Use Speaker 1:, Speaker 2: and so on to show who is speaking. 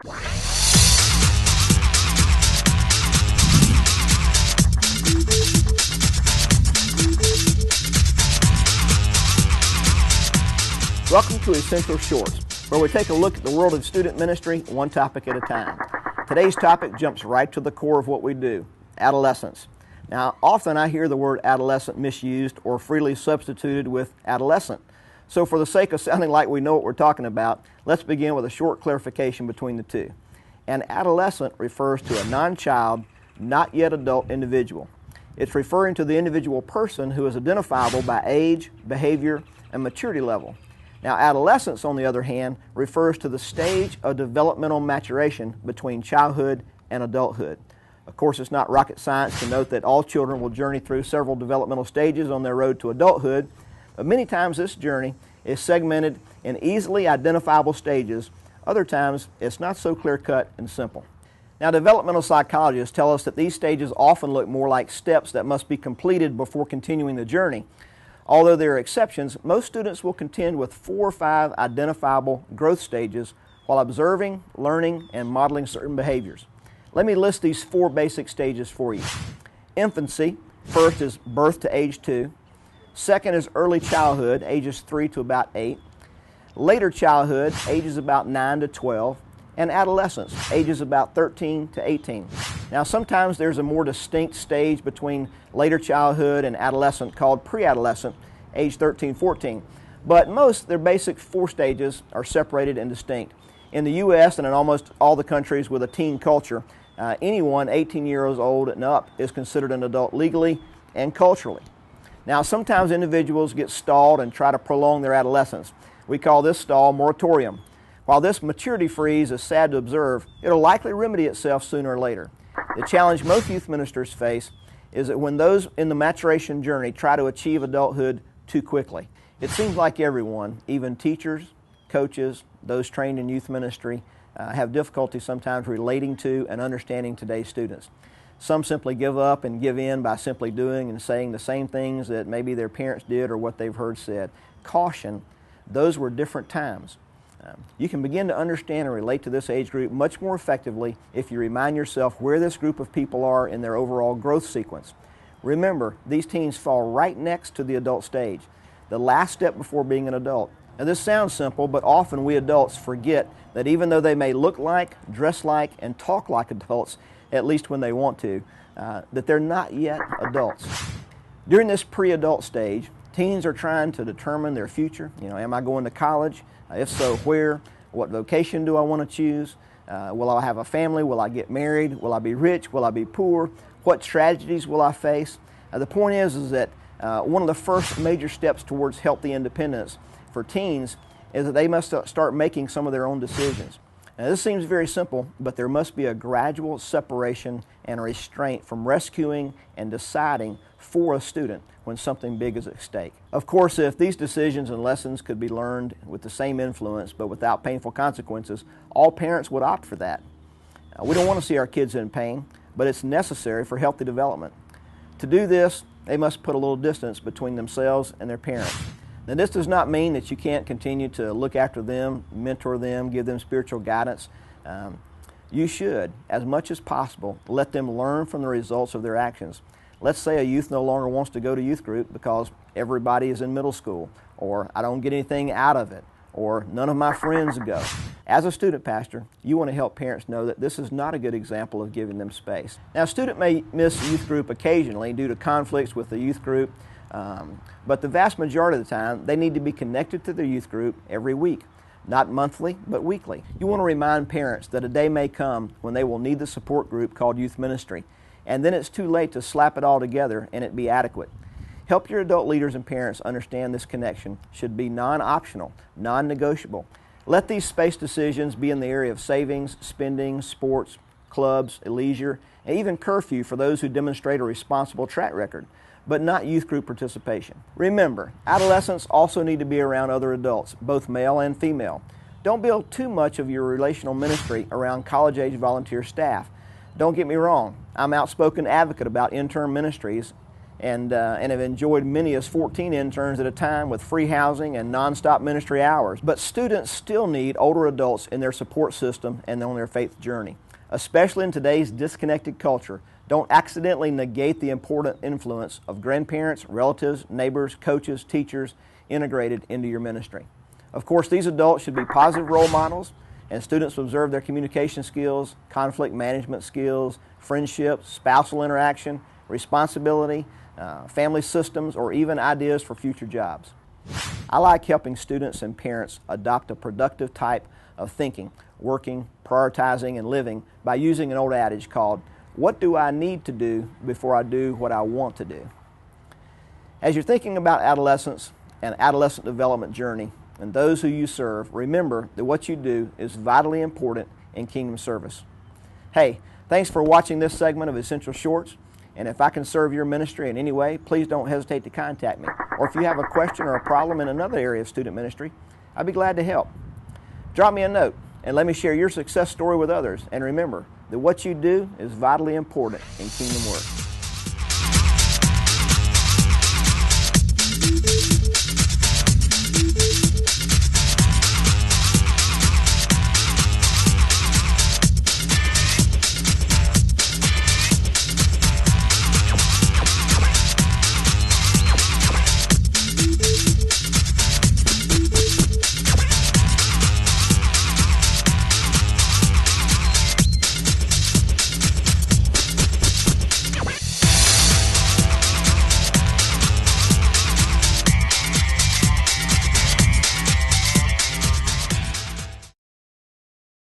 Speaker 1: Welcome to Essential Shorts, where we take a look at the world of student ministry one topic at a time. Today's topic jumps right to the core of what we do, adolescence. Now, often I hear the word adolescent misused or freely substituted with adolescent. So for the sake of sounding like we know what we're talking about, let's begin with a short clarification between the two. An adolescent refers to a non-child, not yet adult individual. It's referring to the individual person who is identifiable by age, behavior, and maturity level. Now, adolescence, on the other hand, refers to the stage of developmental maturation between childhood and adulthood. Of course, it's not rocket science to note that all children will journey through several developmental stages on their road to adulthood, but many times this journey is segmented in easily identifiable stages. Other times, it's not so clear-cut and simple. Now, developmental psychologists tell us that these stages often look more like steps that must be completed before continuing the journey. Although there are exceptions, most students will contend with 4 or 5 identifiable growth stages while observing, learning, and modeling certain behaviors. Let me list these 4 basic stages for you. Infancy, first is birth to age 2. Second is early childhood, ages 3 to about 8. Later childhood, ages about 9 to 12. And adolescence, ages about 13 to 18. Now, sometimes there's a more distinct stage between later childhood and adolescent called pre-adolescent, age 13, 14. But most, their basic 4 stages are separated and distinct. In the U.S. and in almost all the countries with a teen culture, anyone 18 years old and up is considered an adult legally and culturally. Now, sometimes individuals get stalled and try to prolong their adolescence. We call this stall moratorium. While this maturity freeze is sad to observe, it'll likely remedy itself sooner or later. The challenge most youth ministers face is that when those in the maturation journey try to achieve adulthood too quickly, it seems like everyone, even teachers, coaches, those trained in youth ministry, have difficulty sometimes relating to and understanding today's students. Some simply give up and give in by simply doing and saying the same things that maybe their parents did or what they've heard said. Caution, those were different times. You can begin to understand and relate to this age group much more effectively if you remind yourself where this group of people are in their overall growth sequence. Remember, these teens fall right next to the adult stage, the last step before being an adult. Now, this sounds simple, but often we adults forget that even though they may look like, dress like, and talk like adults, at least when they want to, that they're not yet adults. During this pre-adult stage, teens are trying to determine their future. Am I going to college? If so, where? What vocation do I want to choose? Will I have a family? Will I get married? Will I be rich? Will I be poor? What tragedies will I face? The point is that one of the first major steps towards healthy independence for teens is that they must start making some of their own decisions. Now, this seems very simple, but there must be a gradual separation and restraint from rescuing and deciding for a student when something big is at stake. Of course, if these decisions and lessons could be learned with the same influence but without painful consequences, all parents would opt for that. We don't want to see our kids in pain, but it's necessary for healthy development. To do this, they must put a little distance between themselves and their parents. Now, this does not mean that you can't continue to look after them, mentor them, give them spiritual guidance. You should, as much as possible, let them learn from the results of their actions. Let's say a youth no longer wants to go to youth group because everybody is in middle school, or I don't get anything out of it, or none of my friends go. As a student pastor, you want to help parents know that this is not a good example of giving them space. Now, a student may miss youth group occasionally due to conflicts with the youth group, but the vast majority of the time, they need to be connected to their youth group every week. Not monthly, but weekly. You want to remind parents that a day may come when they will need the support group called youth ministry, and then it's too late to slap it all together and it be adequate. Help your adult leaders and parents understand this connection should be non-optional, non-negotiable. Let these space decisions be in the area of savings, spending, sports, clubs, leisure, and even curfew for those who demonstrate a responsible track record, but not youth group participation. Remember, adolescents also need to be around other adults, both male and female. Don't build too much of your relational ministry around college-age volunteer staff. Don't get me wrong, I'm an outspoken advocate about intern ministries and have enjoyed many as 14 interns at a time with free housing and nonstop ministry hours. But students still need older adults in their support system and on their faith journey, especially in today's disconnected culture. Don't accidentally negate the important influence of grandparents, relatives, neighbors, coaches, teachers integrated into your ministry. Of course, these adults should be positive role models, and students observe their communication skills, conflict management skills, friendship, spousal interaction, responsibility, family systems, or even ideas for future jobs. I like helping students and parents adopt a productive type of thinking, working, prioritizing, and living by using an old adage called, "What do I need to do before I do what I want to do?" As you're thinking about adolescence and adolescent development journey and those who you serve, remember that what you do is vitally important in kingdom service. Hey, thanks for watching this segment of Essential Shorts, and if I can serve your ministry in any way, please don't hesitate to contact me. Or if you have a question or a problem in another area of student ministry, I'd be glad to help. Drop me a note and let me share your success story with others. And remember that what you do is vitally important in kingdom work.